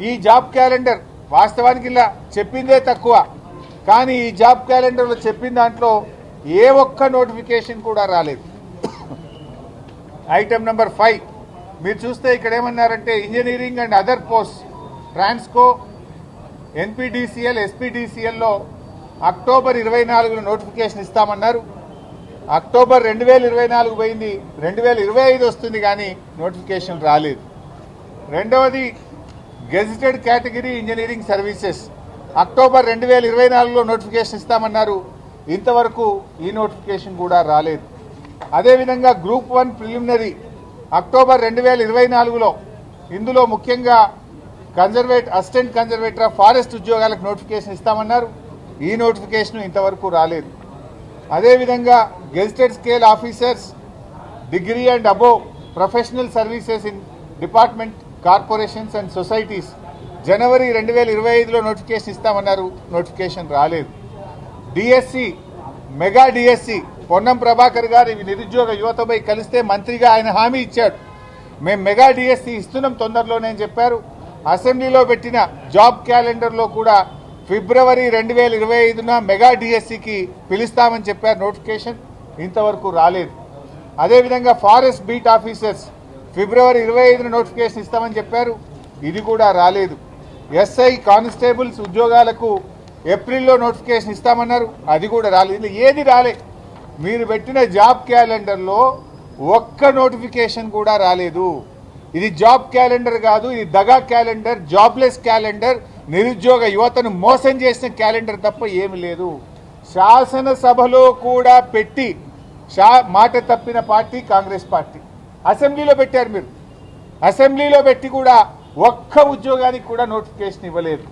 ఈ job calendar వాస్తవానికి ఇలా చెప్పిందే తక్కువ, కానీ ఈ జాబ్ క్యాలెండర్లో చెప్పిన దాంట్లో ఏ ఒక్క నోటిఫికేషన్ కూడా రాలేదు. ఐటమ్ నెంబర్ 5 మీరు చూస్తే ఇక్కడ ఏమన్నారంటే engineering and other post TRANSCO NPDCL ఎస్పీడీసీఎల్లో అక్టోబర్ 24లో నోటిఫికేషన్ ఇస్తామన్నారు. అక్టోబర్ 2024 పోయింది, 2025 వస్తుంది, కానీ నోటిఫికేషన్ రాలేదు. రెండవది gazetted category engineering services October 2024లో నోటిఫికేషన్ ఇస్తామన్నారు. ఇంతవరకు ఈ నోటిఫికేషన్ కూడా రాలేదు. అదేవిధంగా గ్రూప్ 1 ప్రిలిమినరీ అక్టోబర్ 2024లో ఇందులో ముఖ్యంగా అసిస్టెంట్ కన్జర్వేటర్ ఆఫ్ ఫారెస్ట్ ఉద్యోగాలకు నోటిఫికేషన్ ఇస్తామన్నారు. ఈ నోటిఫికేషన్ ఇంతవరకు రాలేదు. అదేవిధంగా gazetted scale officers degree and above professional services in department corporations and societies జనవరి 2025లో నోటిఫికేషన్ ఇస్తామన్నారు. నోటిఫికేషన్ రాలేదు. DSC mega DSC Ponnam Prabhakar గారు ఇవి నిరుద్యోగ యువతపై కలిస్తే మంత్రిగా ఆయన హామీ ఇచ్చాడు, మేము మెగా డిఎస్సి ఇస్తున్నాం తొందరలోనే అని చెప్పారు. అసెంబ్లీలో పెట్టిన జాబ్ క్యాలెండర్లో కూడా ఫిబ్రవరి 2025న మెగా డిఎస్సికి పిలుస్తామని చెప్పారు. నోటిఫికేషన్ ఇంతవరకు రాలేదు. అదేవిధంగా ఫారెస్ట్ బీట్ ఆఫీసర్స్ ఫిబ్రవరి 25న నోటిఫికేషన్ ఇస్తామని చెప్పారు. ఇది కూడా రాలేదు. ఎస్ఐ కానిస్టేబుల్స్ ఉద్యోగాలకు ఏప్రిల్లో నోటిఫికేషన్ ఇస్తామన్నారు. అది కూడా రాలేదు. ఏది రాలే. మీరు పెట్టిన జాబ్ క్యాలెండర్లో ఒక్క నోటిఫికేషన్ కూడా రాలేదు. ఇది జాబ్ క్యాలెండర్ కాదు, ఇది దగా క్యాలెండర్, జాబ్లెస్ క్యాలెండర్, నిరుద్యోగ యువతను మోసం చేసిన క్యాలెండర్ తప్ప ఏమి లేదు. శాసనసభలో కూడా పెట్టి మాట తప్పిన పార్టీ కాంగ్రెస్ పార్టీ. అసెంబ్లీలో పెట్టారు మీరు, అసెంబ్లీలో పెట్టి కూడా ఒక్క ఉద్యోగానికి కూడా నోటిఫికేషన్ ఇవ్వలేదు.